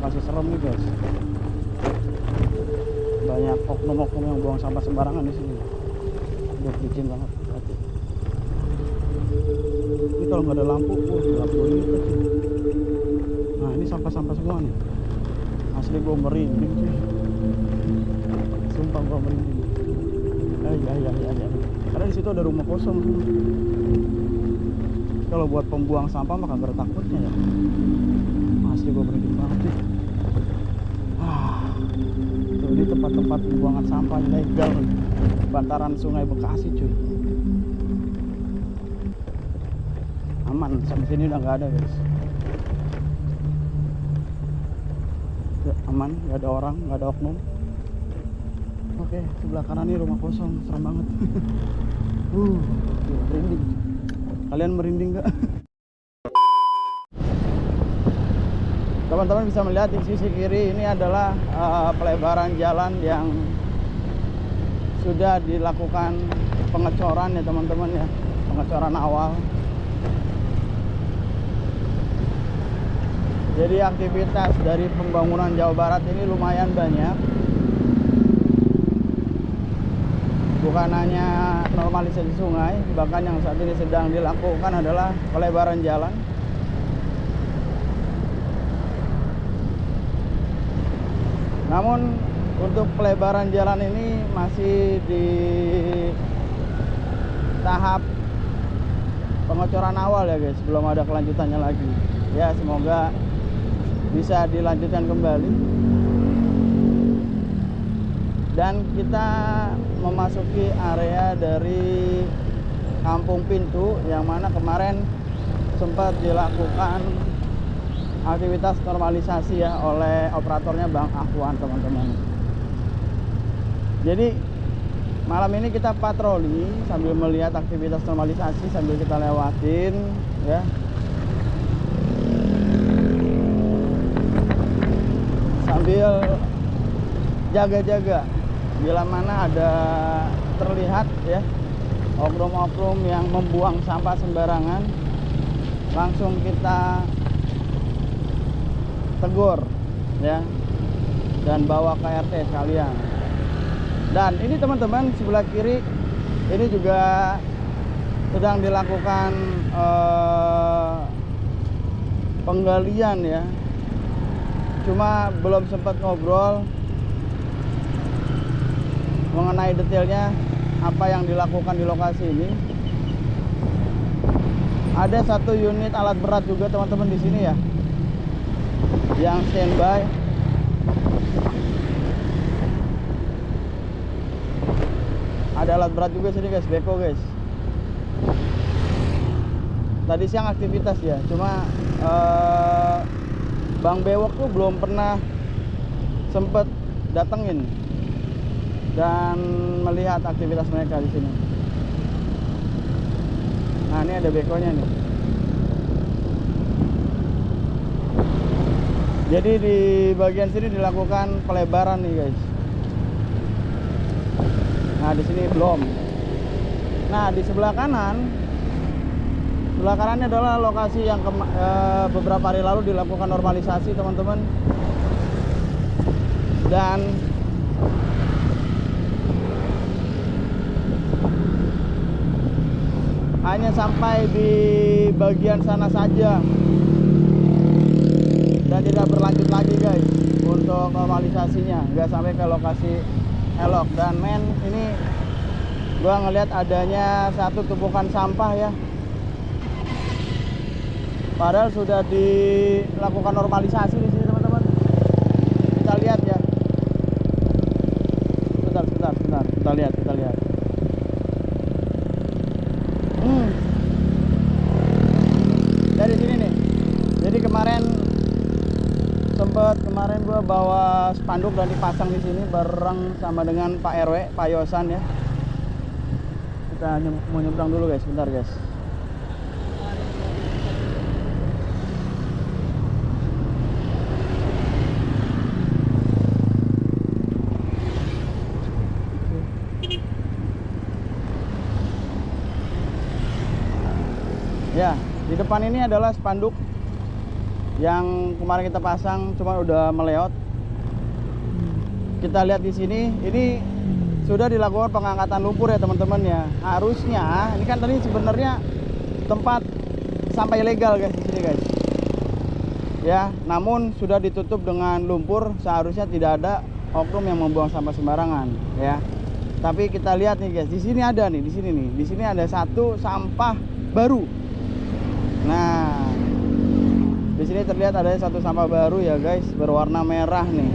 lokasi serem nih guys. Banyak oknum-oknum yang buang sampah sembarangan di sini. Udah licin banget. Hati. Ini kalau nggak ada lampu, gelap gulita sih. Nah ini sampah-sampah semua nih. Asli gue merinding cuy. Sumpah gue merinding. Ya. Karena di situ ada rumah kosong semua. Kalau buat pembuang sampah mah kagak ada takutnya ya. Asli gue merinding banget sih. Tuh, ini tempat-tempat pembuangan sampah ilegal bantaran Sungai Bekasi cuy. Aman, sampai sini udah nggak ada guys. Aman, nggak ada orang, nggak ada oknum. Oke, sebelah kanan ini rumah kosong, serem banget. Merinding. Kalian merinding nggak? Teman-teman bisa melihat di sisi kiri ini adalah pelebaran jalan yang sudah dilakukan pengecoran ya teman-teman ya, pengecoran awal. Jadi aktivitas dari pembangunan Jawa Barat ini lumayan banyak. Bukan hanya normalisasi sungai, bahkan yang saat ini sedang dilakukan adalah pelebaran jalan. Namun untuk pelebaran jalan ini masih di tahap pengecoran awal ya guys, belum ada kelanjutannya lagi. Ya semoga bisa dilanjutkan kembali. Dan kita memasuki area dari Kampung Pintu yang mana kemarin sempat dilakukan aktivitas normalisasi ya oleh operatornya Bang Ahwan teman-teman. Jadi malam ini kita patroli sambil melihat aktivitas normalisasi sambil kita lewatin ya. Sambil jaga-jaga bila mana ada terlihat ya oknum-oknum yang membuang sampah sembarangan, langsung kita tegur ya dan bawa ke RT sekalian. Dan ini teman-teman sebelah kiri ini juga sedang dilakukan penggalian ya, cuma belum sempat ngobrol mengenai detailnya apa yang dilakukan di lokasi ini. Ada satu unit alat berat juga teman-teman di sini ya, yang standby. Ada alat berat juga sini guys, beko guys. Tadi siang aktivitas ya, cuma Bang Bewok tuh belum pernah sempet datengin dan melihat aktivitas mereka di sini. Nah ini ada bekonya nih. Jadi di bagian sini dilakukan pelebaran nih guys. Nah di sini belum. Nah di sebelah kanan adalah lokasi yang beberapa hari lalu dilakukan normalisasi teman-teman. Dan hanya sampai di bagian sana saja dan tidak berlanjut lagi guys untuk normalisasinya, nggak sampai ke lokasi elok. Dan men ini gua ngelihat adanya satu tumpukan sampah ya, padahal sudah dilakukan normalisasi di sini teman-teman. Kita lihat ya, sebentar kita lihat dari sini nih. Jadi kemarin gua bawa spanduk dan dipasang di sini bareng sama dengan Pak RW, Pak Yosan ya. Kita mau nyebrang dulu guys, bentar guys. Ya, di depan ini adalah spanduk Yang kemarin kita pasang cuma udah meleot. Kita lihat di sini, ini sudah dilakukan pengangkatan lumpur ya teman-teman ya. Harusnya ini kan tadi sebenarnya tempat sampah ilegal guys di sini guys. Ya, namun sudah ditutup dengan lumpur, seharusnya tidak ada oknum yang membuang sampah sembarangan ya. Tapi kita lihat nih guys, di sini ada nih, di sini nih. Di sini ada satu sampah baru. Nah, di sini terlihat ada satu sampah baru ya guys, berwarna merah nih.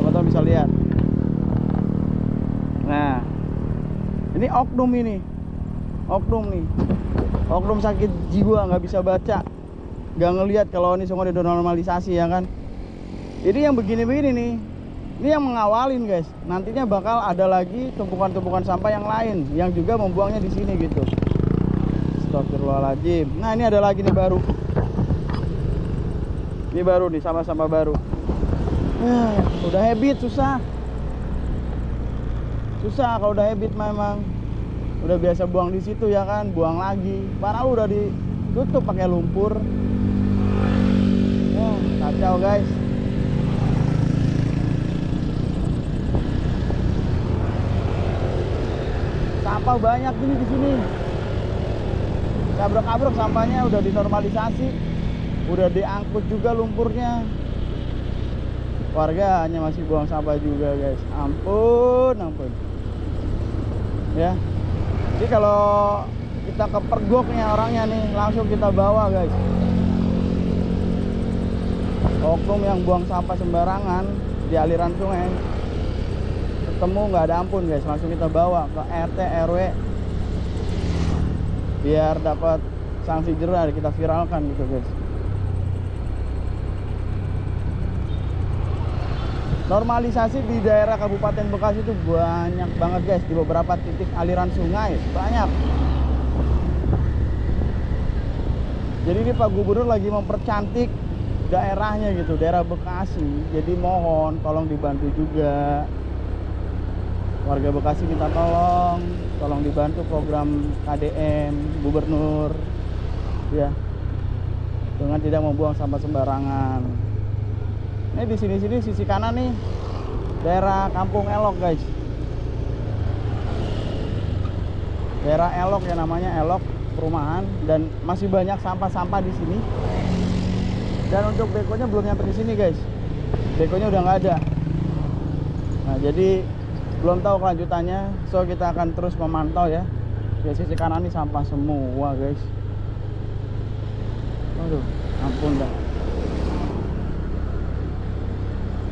Teman-teman bisa lihat. Nah, ini oknum ini. Oknum nih. Oknum sakit jiwa, nggak bisa baca. Nggak ngelihat kalau ini sungai udah normalisasi ya kan. Ini yang begini-begini nih. Ini yang mengawalin guys. Nantinya bakal ada lagi tumpukan-tumpukan sampah yang lain yang juga membuangnya di sini gitu. Astagfirullahaladzim. Nah, ini ada lagi nih baru. Ini baru nih, sampah-sampah baru. Udah habit susah. Susah kalau udah habit memang. Udah biasa buang di situ ya kan, buang lagi. Padahal udah ditutup pakai lumpur. Kacau guys. Sampah banyak ini di sini. Kabrok-kabrok sampahnya udah dinormalisasi. Udah diangkut juga lumpurnya. Warga hanya masih buang sampah juga guys. Ampun, ampun. Ya. Jadi kalau kita kepergoknya orangnya nih, langsung kita bawa guys. Oknum yang buang sampah sembarangan di aliran sungai, ketemu nggak ada ampun guys. Langsung kita bawa ke RT RW biar dapat sanksi jerah, kita viralkan gitu guys. Normalisasi di daerah Kabupaten Bekasi itu banyak banget guys. Di beberapa titik aliran sungai banyak. Jadi ini Pak Gubernur lagi mempercantik daerahnya gitu, daerah Bekasi. Jadi mohon tolong dibantu juga. Warga Bekasi minta tolong dibantu program KDM Gubernur ya, dengan tidak membuang sampah sembarangan. Ini di sini sisi kanan nih daerah Kampung Elok guys. Daerah Elok ya, namanya Elok perumahan, dan masih banyak sampah-sampah di sini. Dan untuk dekonya belum nyampe di sini guys. Dekonya udah nggak ada. Nah, jadi belum tahu kelanjutannya. So kita akan terus memantau ya. Di sisi kanan ini sampah semua guys. Aduh, ampun dah.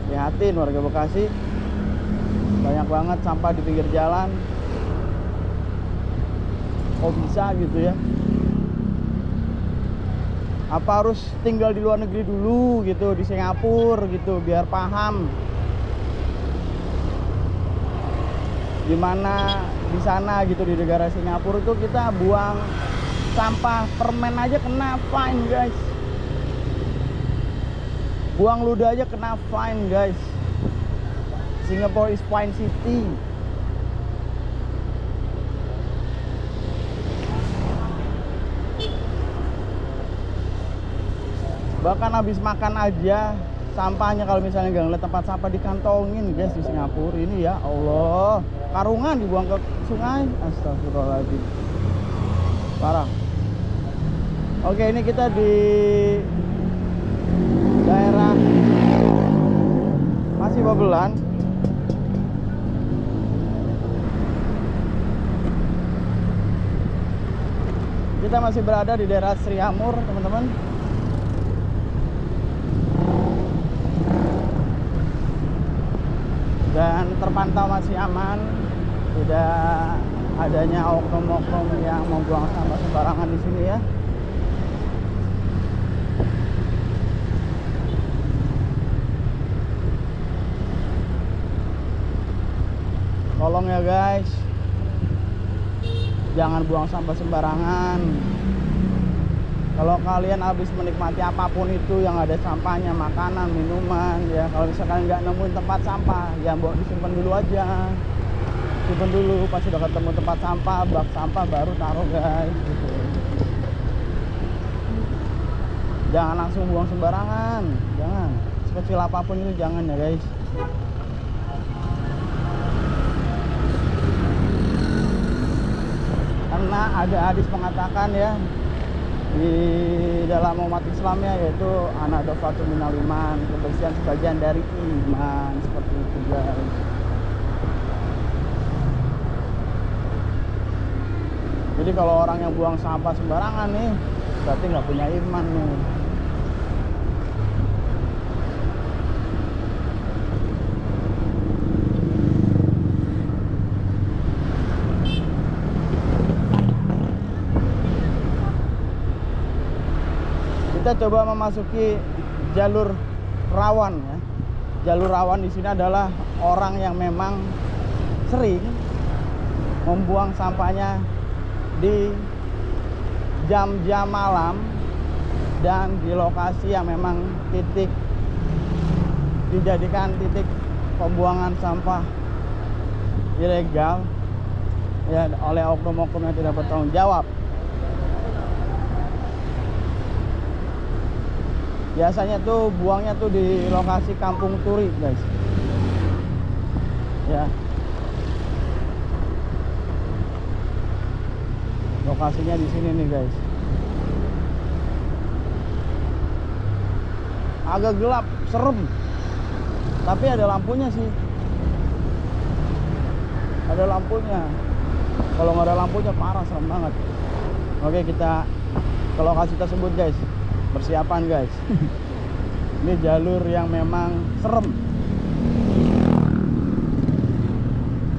Prihatin warga Bekasi. Banyak banget sampah di pinggir jalan. Kok bisa gitu ya? Apa harus tinggal di luar negeri dulu gitu, di Singapura gitu, biar paham gimana di sana gitu. Di negara Singapura itu kita buang sampah permen aja kena fine guys. Buang ludah aja kena fine guys. Singapore is fine city. Bahkan habis makan aja sampahnya, kalau misalnya nggak ngeliat tempat sampah, dikantongin guys di Singapura ini ya Allah. Karungan dibuang ke sungai. Astagfirullahaladzim. Parah. Oke, ini kita di daerah masih Babelan. Kita masih berada di daerah Sriamur teman-teman. Dan terpantau masih aman, tidak adanya oknum-oknum yang membuang sampah sembarangan di sini ya. Tolong ya guys, jangan buang sampah sembarangan. Kalau kalian habis menikmati apapun itu yang ada sampahnya, makanan, minuman ya, kalau misalkan nggak nemuin tempat sampah, ya bawa disimpan dulu aja. Simpan dulu, pas sudah ketemu tempat sampah, bak sampah, baru taruh guys gitu. Jangan langsung buang sembarangan, jangan. Sekecil apapun itu jangan ya guys. Karena ada hadis mengatakan ya di dalam umat Islam ya, yaitu an-nadhafatu minal iman, kebersihan sebagian dari iman, seperti itu guys. Jadi kalau orang yang buang sampah sembarangan nih, berarti nggak punya iman nih. Kita coba memasuki jalur rawan ya. Jalur rawan di sini adalah orang yang memang sering membuang sampahnya di jam-jam malam dan di lokasi yang memang titik dijadikan titik pembuangan sampah ilegal ya oleh oknum-oknum yang tidak bertanggung jawab. Biasanya tuh buangnya tuh di lokasi Kampung Turi guys ya. Lokasinya di sini nih guys. Agak gelap, serem. Tapi ada lampunya sih. Ada lampunya. Kalau nggak ada lampunya parah, serem banget. Oke, kita ke lokasi tersebut guys. Persiapan guys. Ini jalur yang memang serem.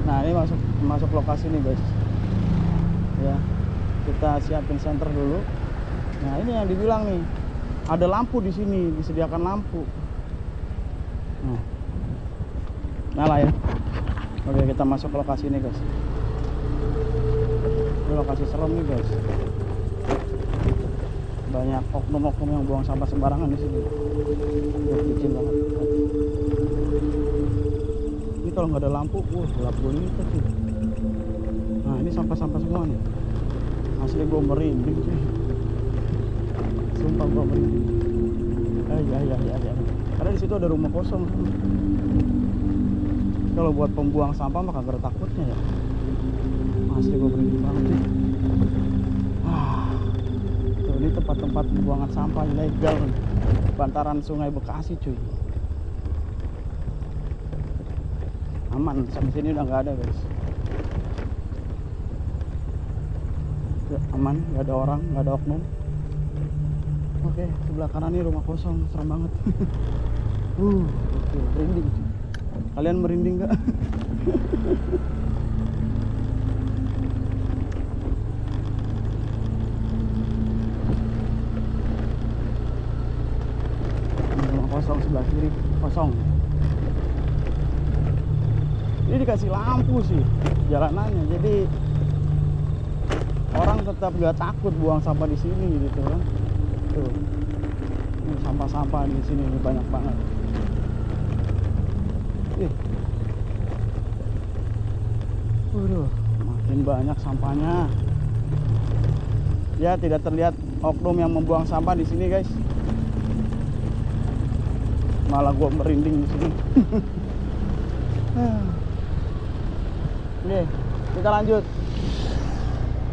Nah, ini masuk lokasi nih guys. Ya. Kita siapin senter dulu. Nah, ini yang dibilang nih, ada lampu di sini, disediakan lampu. Nah, nyala ya. Oke, kita masuk ke lokasi ini guys. Ini lokasi serem nih guys. Banyak oknum-oknum yang buang sampah sembarangan di sini. Licin banget. Ini kalau nggak ada lampu, gelap gulita sih. Nah, ini sampah-sampah semua nih. Asli gue merinding sih. Sumpah gue merinding. Ya. Karena di situ ada rumah kosong. Kalau buat pembuang sampah mah kagak ada takutnya ya. Asli gue merinding banget sih. Tuh, ini tempat-tempat pembuangan sampah ilegal bantaran Sungai Bekasi cuy. Aman, sampai sini udah nggak ada guys. Aman, nggak ada orang, nggak ada oknum. Oke, sebelah kanan ini rumah kosong, serem banget. Oke, merinding. Kalian merinding nggak? Rumah kosong sebelah kiri kosong. Ini dikasih lampu sih jalanannya, jadi orang tetap gak takut buang sampah di sini gitu kan. Tuh, ini sampah-sampah di sini banyak banget. Makin banyak sampahnya. Ya, tidak terlihat oknum yang membuang sampah di sini guys. Malah gua merinding di sini. Oke, kita lanjut.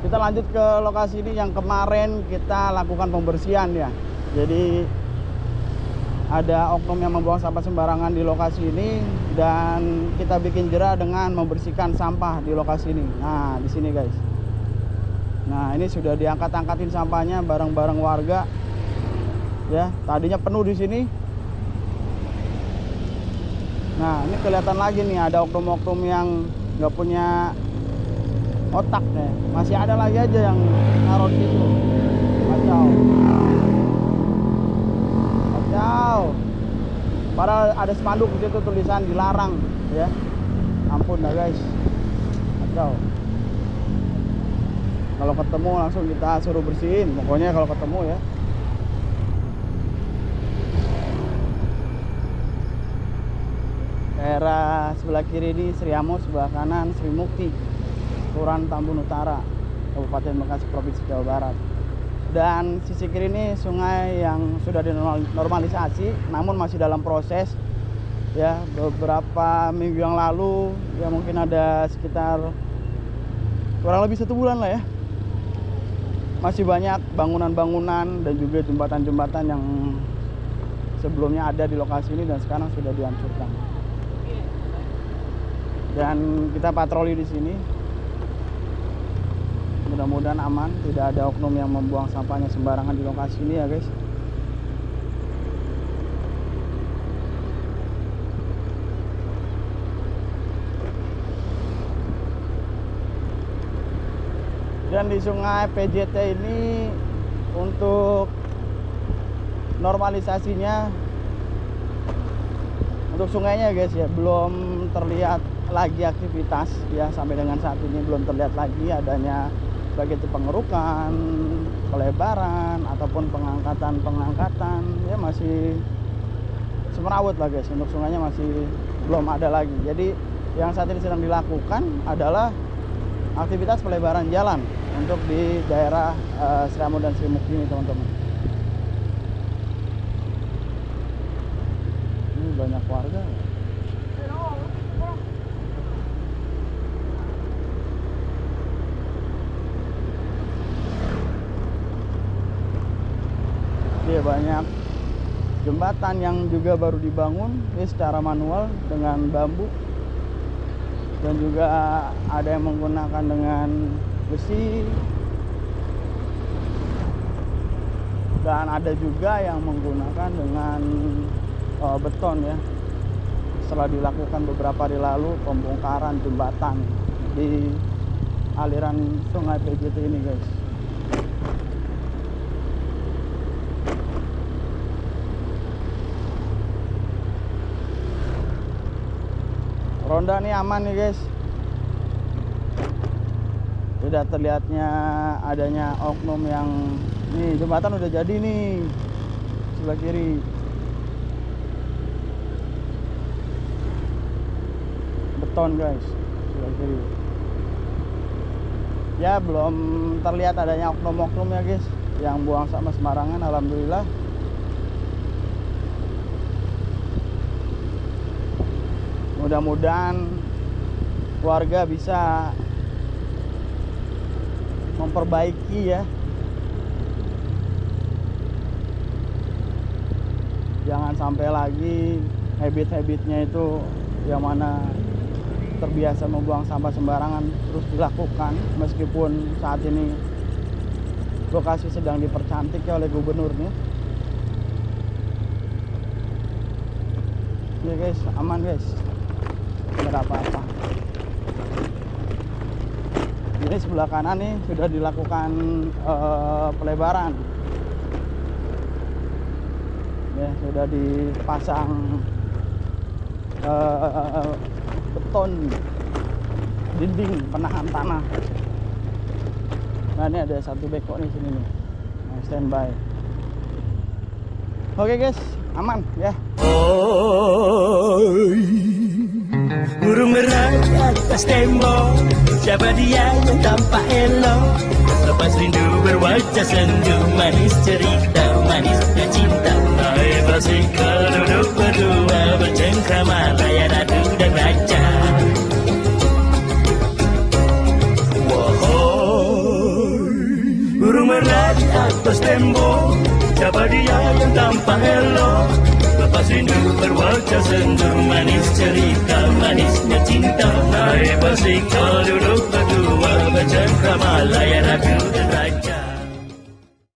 Kita lanjut ke lokasi ini yang kemarin kita lakukan pembersihan ya. Jadi ada oknum yang membuang sampah sembarangan di lokasi ini dan kita bikin jera dengan membersihkan sampah di lokasi ini. Nah, di sini guys. Nah, ini sudah diangkat-angkatin sampahnya bareng-bareng warga. Ya, tadinya penuh di sini. Nah, ini kelihatan lagi nih ada oknum-oknum yang nggak punya otak nih. Masih ada lagi aja yang naruh di situ. Kacau. Padahal ada spanduk di situ tulisan dilarang ya. Ampun dah guys. Kacau. Kalau ketemu langsung kita suruh bersihin. Pokoknya kalau ketemu ya. Daerah sebelah kiri ini Sri Amo, sebelah kanan Sri Mukti, Kelurahan Tambun Utara, Kabupaten Bekasi, Provinsi Jawa Barat. Dan sisi kiri ini sungai yang sudah dinormalisasi, namun masih dalam proses. Ya, beberapa minggu yang lalu, ya mungkin ada sekitar kurang lebih 1 bulan lah ya, masih banyak bangunan-bangunan dan juga jembatan-jembatan yang sebelumnya ada di lokasi ini dan sekarang sudah dihancurkan. Dan kita patroli di sini. Mudah-mudahan aman, tidak ada oknum yang membuang sampahnya sembarangan di lokasi ini ya guys. Dan di sungai PJT ini untuk normalisasinya, untuk sungainya guys ya, belum terlihat lagi aktivitas ya, sampai dengan saat ini belum terlihat lagi adanya baik itu pengerukan, pelebaran ataupun pengangkatan ya, masih semerawut lah guys. Untuk sungainya masih belum ada lagi. Jadi yang saat ini sedang dilakukan adalah aktivitas pelebaran jalan untuk di daerah Sriamur dan Sri Mukti ini teman-teman. Ini banyak warga. Banyak jembatan yang juga baru dibangun ya, secara manual dengan bambu, dan juga ada yang menggunakan dengan besi, dan ada juga yang menggunakan dengan beton ya. Setelah dilakukan beberapa hari lalu pembongkaran jembatan di aliran sungai PJT ini guys. Ronda ini aman nih guys, tidak terlihatnya adanya oknum yang nih. Jembatan udah jadi nih sebelah kiri, beton guys sebelah kiri ya. Belum terlihat adanya oknum-oknum ya guys yang buang sampah sembarangan, alhamdulillah. Mudah-mudahan warga bisa memperbaiki ya, jangan sampai lagi habit-habitnya itu yang mana terbiasa membuang sampah sembarangan terus dilakukan, meskipun saat ini lokasi sedang dipercantik ya oleh gubernurnya. Ya guys, aman guys, tidak ada apa-apa. Ini sebelah kanan nih sudah dilakukan pelebaran ya, sudah dipasang beton dinding penahan tanah. Nah ini ada satu beko nih sini nih, nah, standby. Oke guys, aman ya. Burung merah atas tembok, siapa dia yang tampak elok? Lepas rindu berwajah sendu, manis cerita, manisnya cinta. Hai basikal duduk berdua, bercengkrama layar ratu dan raja. Wahai burung merah di atas tembok, siapa dia yang tampak elok? Lepas rindu berwajah sendu, manis cerita, manisnya cinta. Naik basikal duduk berdua, bercengkrama layar ratu dan raja.